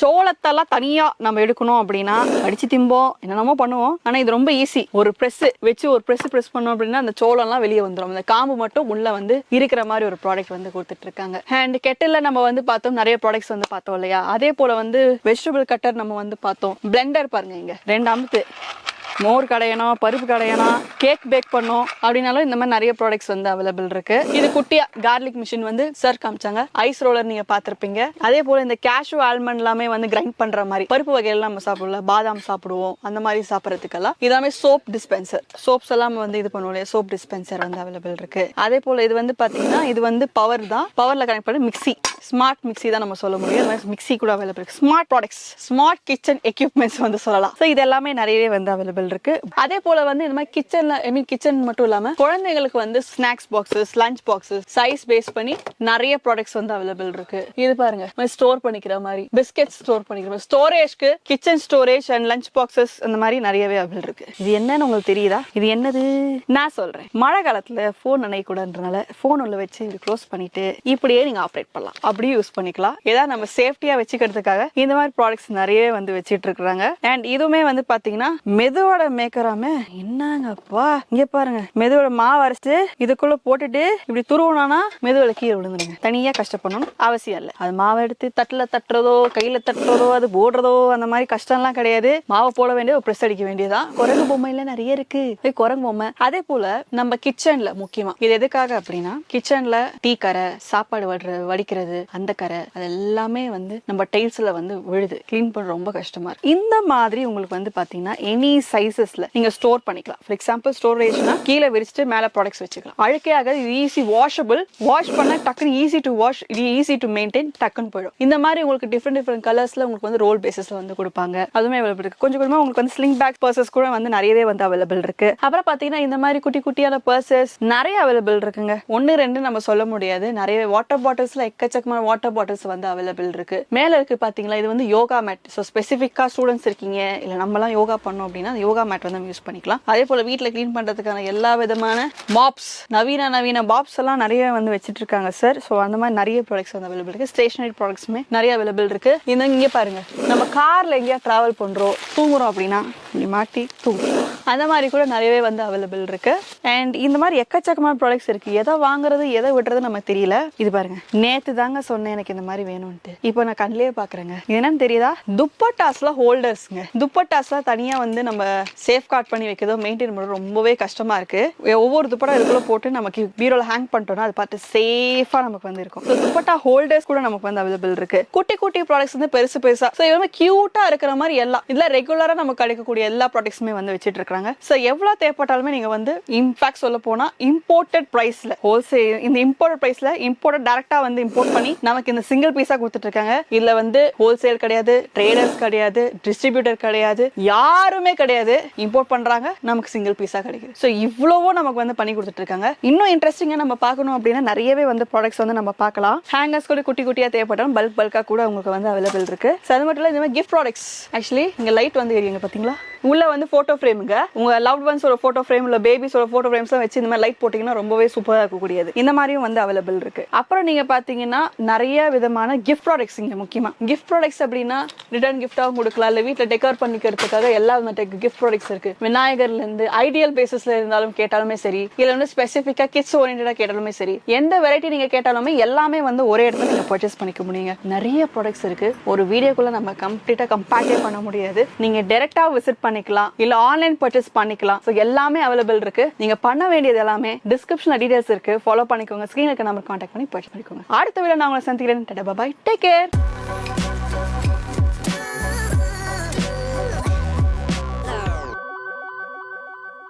B: சோளத்தெல்லாம் தனியா நம்ம எடுக்கணும் அப்படின்னா அடிச்சு திம்போம், என்னென்னமோ பண்ணுவோம். ஆனா இது ரொம்ப ஈஸி. ஒரு பிரஸ் வச்சு ஒரு பிரஸ் பண்ணோம் அப்படின்னா அந்த சோளம் எல்லாம் வெளியே வந்துடும். அந்த காம்பு மட்டும் உள்ள வந்து இருக்கிற மாதிரி ஒரு ப்ராடக்ட் வந்து கொடுத்துட்டு இருக்காங்க. அண்ட் கெட்டில்ல நம்ம வந்து பார்த்தோம், நிறைய ப்ராடக்ட்ஸ் வந்து பார்த்தோம் இல்லையா. அதே போல வந்து வெஜிடபிள் கட்டர் நம்ம வந்து பார்த்தோம். பிளெண்டர் பாருங்க, இங்க 2 அமுத்து மோர் கடையணும், பருப்பு கடையணும், கேக் பேக் பண்ணோம் அப்படின்னாலும் இந்த மாதிரி நிறைய ப்ராடக்ட்ஸ் வந்து அவைலபிள் இருக்கு. இது குட்டியா கார்லிக் மிஷின் வந்து சார் காமிச்சாங்க. ஐஸ் ரோலர் நீங்க பாத்திருப்பீங்க. அதே போல இந்த கேஷ்யூ ஆல்மண்ட் எல்லாமே வந்து கிரைண்ட் பண்ற மாதிரி பருப்பு வகையெல்லாம் நம்ம சாப்பிடல, பாதாம் சாப்பிடுவோம், அந்த மாதிரி சாப்பிடறதுக்கெல்லாம் இதெல்லாமே சோப் டிஸ்பென்சர், சோப்ஸ் எல்லாம் வந்து இது பண்ணுவோம், சோப் டிஸ்பென்சர் வந்து அவைலபிள் இருக்கு. அதே போல இது வந்து பாத்தீங்கன்னா இது வந்து பவர் தான், பவர்ல கனெக்ட் பண்ண மிக்சி, ஸ்மார்ட் மிக்சி தான் நம்ம சொல்ல முடியும். மிக்சி கூட அவைலபிள் இருக்கு. Smart products, smart kitchen equipments வந்து சொல்லலாம். ஸோ இது எல்லாமே நிறையவே வந்து அவைலபிள் இருக்கு. அதே போல வந்து இந்த மாதிரி கிச்சன்ல கிச்சன் மட்டும் இல்லாம குழந்தைகளுக்கு வந்து snacks boxes, lunch boxes size base பண்ணி நிறைய ப்ராடக்ட்ஸ் வந்து அவைலபிள் இருக்கு. இது பாருங்க, ஸ்டோர் பண்ணிக்கிற மாதிரி பிஸ்கெட் ஸ்டோர் பண்ணிக்கிற மாதிரி ஸ்டோரேஜ்க்கு kitchen storage and lunch boxes அந்த மாதிரி நிறையவே அவைலபிள் இருக்கு. இது என்னன்னு உங்களுக்கு தெரியுதா? இது என்னது நான் சொல்றேன். மழை காலத்துல போன் நினைக்கூடாதுனால போன் உள்ள வச்சு க்ளோஸ் பண்ணிட்டு இப்படியே நீங்க ஆப்ரேட் பண்ணலாம், அப்படியே யூஸ் பண்ணிக்கலாம். ஏதாவது நம்ம சேஃப்டியா வச்சுக்கிறதுக்காக இந்த மாதிரி ப்ராடக்ட்ஸ் நிறைய வந்து வச்சிட்டு இருக்காங்க. அண்ட் இதுவுமே வந்து பாத்தீங்கன்னா மெதுவோட மேக்கராம என்னங்கப்பா, இங்க பாருங்க, மெதுவோட மாவு அரைச்சிட்டு இதுக்குள்ள போட்டுட்டு இப்படி துருவனா மெதுவோட கீழே விழுந்துருங்க. தனியா கஷ்டப்படணும் அவசியம் இல்லை. அது மாவை எடுத்து தட்டுல தட்டுறதோ கையில தட்டுறதோ அது போடுறதோ அந்த மாதிரி கஷ்டம் எல்லாம் கிடையாது. மாவை போட வேண்டிய ஒரு பிரஸ் அடிக்க வேண்டியதான். குரங்கு பொம்மையில நிறைய இருக்கு குரங்கு பொம்மை. அதே போல நம்ம கிச்சன்ல முக்கியமா இது எதுக்காக அப்படின்னா, கிச்சன்ல டீ கரை, சாப்பாடு வடிக்கிறது, அந்த கரை, அது எல்லாமே வந்து நம்ம டைல்ஸ்ல வந்து விழுது, கிளீன் பண்ண ரொம்ப கஷ்டமா இருக்கு. இந்த மாதிரி உங்களுக்கு வந்து பாத்தீங்கன்னா எனி சைசஸ்ல நீங்க ஸ்டோர் பண்ணிக்கலாம். ஃபார் எக்ஸாம்பிள் ஸ்டோரேஜ்னா கீழே விரிச்சிட்டு மேல ப்ராடக்ட்ஸ் வச்சுக்கலாம். அழுக்கையாக இது ஈஸி வாஷபிள், வாஷ் பண்ண டக்குன்னு easy to wash, easy to maintain, டக்குன்னு போயிடும். இந்த மாதிரி உங்களுக்கு டிஃப்ரெண்ட் கலர்ஸ்ல உங்களுக்கு வந்து ரோல் பேசஸ்ல வந்து கொடுப்பாங்க. அதுவுமே அவைலபிள் இருக்கு. கொஞ்சம் கொஞ்சமா உங்களுக்கு வந்து ஸ்லிங் பேக் பர்சஸ் கூட வந்து நிறையவே வந்து அவைலபிள் இருக்கு. அப்புறம் பாத்தீங்கன்னா இந்த மாதிரி குட்டி குட்டியான பர்சஸ் நிறைய அவைலபிள் இருக்குங்க. 1 2 நம்ம சொல்ல முடியாது. நிறைய வாட்டர் பாட்டில்ஸ்ல எக்கச்சக்கமான வாட்டர் பாட்டில்ஸ் வந்து அவைலபிள் இருக்கு. மேல இருக்கு பாத்தீங்களா, இது வந்து யோகா மேட். ஸோ ஸ்பெசிஃபிக்கா ஸ்டூடெண்ட்ஸ் இருக்கீங்க, இல்ல நம்மலாம் யோகா பண்ணோம் அப்படின்னா யோகா மேட் வந்து யூஸ் பண்ணிக்கலாம். அதே போல வீட்டுல கிளீன் பண்றதுக்கான எல்லா விதமான மாப்ஸ், நவீன பாப்ஸ் எல்லாம் நிறைய வந்து வச்சிட்டு இருக்காங்க சார். ஸோ அந்த மாதிரி நிறைய ப்ராடக்ட்ஸ் வந்து அவைலபிள் இருக்கு. ஸ்டேஷனரி ப்ராடக்ட்ஸுமே நிறைய அவைலபிள் இருக்கு. இங்க பாருங்க, நம்ம கார்ல எங்கேயா டிராவல் பண்றோம், தூங்குறோம் அப்படின்னா இப்படி மாட்டி தூங்குறோம், அந்த மாதிரி கூட நிறையவே வந்து அவைலபிள் இருக்கு. அண்ட் இந்த மாதிரி எக்கச்சக்கமான ப்ராடக்ட்ஸ் இருக்கு. எதை வாங்குறது எதை விடுறது நம்ம தெரியல. இது பாருங்க, நேத்து தாங்க சொன்னேன் எனக்கு இந்த மாதிரி வேணும்ட்டு. இப்போ நான் கண்ணிலே பாக்குறேங்க. என்னன்னு தெரியுதா? துப்பட்டாஸ்ல ஹோல்டர்ஸ்ங்க. துப்பட்டாஸ்ல தனியா வந்து நம்ம சேஃப் கார்ட் பண்ணி வைக்கிறதோ மெயின்டைன் பண்ணுறது ரொம்பவே கஷ்டமா இருக்கு. ஒவ்வொரு துப்பட்டா இதுக்குள்ள போட்டு நமக்கு பீரோல ஹேங் பண்ணிட்டோம்னா அது பார்த்து சேஃபா நமக்கு வந்து இருக்கும். துப்பட்டா ஹோல்டர்ஸ் கூட நமக்கு வந்து அவைலபிள் இருக்கு. குட்டி குட்டி ப்ராடக்ட்ஸ் வந்து பெருசா ஸோ இது கியூட்டா இருக்கிற மாதிரி எல்லாம் இதுல ரெகுலரா நமக்கு கிடைக்கக்கூடிய எல்லா ப்ராடக்ட்ஸுமே வந்து வச்சிட்டு இருக்காங்க. ஸோ எவ்வளவு தேவைப்பட்டாலுமே நீங்க வந்து இன்ஃபேக்ட் சொல்ல போனா இம்போர்ட்டட் பிரைஸ்ல, ஹோல்சேல் இந்த இம்போர்ட்டட் பிரைஸ்ல இம்போர்ட்டட் டைரக்டா வந்து இம்போர்ட் பண்ணி பண்ணி நமக்கு இந்த சிங்கிள் பீஸா கொடுத்துட்டு இருக்காங்க. இதுல வந்து ஹோல்சேல் கிடையாது, ட்ரேடர்ஸ் கிடையாது, டிஸ்ட்ரிபியூட்டர் கிடையாது, யாருமே கிடையாது. இம்போர்ட் பண்றாங்க, நமக்கு சிங்கிள் பீஸா கிடைக்குது. ஸோ இவ்வளவோ நமக்கு வந்து பண்ணி கொடுத்துட்டு இருக்காங்க. இன்னும் இன்ட்ரெஸ்டிங்கா நம்ம பார்க்கணும் அப்படின்னா நிறையவே வந்து ப்ராடக்ட்ஸ் வந்து நம்ம பார்க்கலாம். ஹேங்கர்ஸ் கூட குட்டி குட்டியா தேவைப்பட்டாலும் பல்கா கூட உங்களுக்கு வந்து அவைலபிள் இருக்கு. ஸோ அது மட்டும் இல்லை, இந்த மாதிரி கிஃப்ட் ப்ராடக்ட்ஸ். ஆக்சுவலி இங்க லைட் வந்து எரியுங்க பாத்தீங்களா? உள்ள வந்து போட்டோ ஃப்ரேமுங்க, உங்க லவ்ட் ஒன்ஸோட போட்டோ ஃப்ரேம் இல்ல பேபிஸோட போட்டோ ஃப்ரேம்ஸ் வச்சு இந்த மாதிரி லைட் போட்டீங்கன்னா ரொம்பவே சூப்பரா இருக்கக்கூடியது. இந்த மாதிரியும் வந்து அவைலபிள் இருக்கு. அப்புறம் நீங்க பாத்தீங்கன்னா நிறைய விதமான கிஃப்ட் ப்ராடக்ட்ஸ் இங்க முக்கியமா கிஃப்ட் ப்ராடக்ட்ஸ் அப்படின்னா ரிட்டர்ன் கிஃப்டாவும் கொடுக்கலாம், இல்ல வீட்டுல டெக்கர் பண்ணிக்கிறதுக்காக எல்லா கிஃப்ட் ப்ராடக்ட்ஸ் இருக்கு. விநாயகர்ல இருந்து ஐடியல் பேசிஸ்ல இருந்தாலும் கேட்டாலுமே சரி, இல்ல வந்து ஸ்பெசிஃபிக்கா கிட்ஸ் ஓரியன்டா கேட்டாலுமே சரி, எந்த வெரைட்டி நீங்க கேட்டாலுமே எல்லாமே வந்து ஒரே இடத்துல நீங்க பர்ச்சேஸ் பண்ணிக்க முடியுங்க. நிறைய ப்ராடக்ட்ஸ் இருக்கு. ஒரு வீடியோக்குள்ள நம்ம கம்ப்ளீட்டா கம்பேர் பண்ண முடியாது. நீங்க டைரக்டா விசிட் பண்ணிக்கலாம், இல்ல ஆன்லைன் பர்ச்சேஸ் பண்ணிக்கலாம். ஸோ எல்லாமே அவைலபிள் இருக்கு. நீங்க பண்ண வேண்டியது எல்லாமே டிஸ்கிரிப்ஷன்ல டீடைல்ஸ் இருக்கு. ஃபாலோ பண்ணிக்கோங்க. ஸ்கிரீனுக்கு நம்பர் கான்டாக்ட் பண்ணி பர்ச்சேஸ் பண்ணிக்கோங்க. அடுத்த வீடியோ நான் உங்களை சந்திக்கிறேன். Tata bye, take care.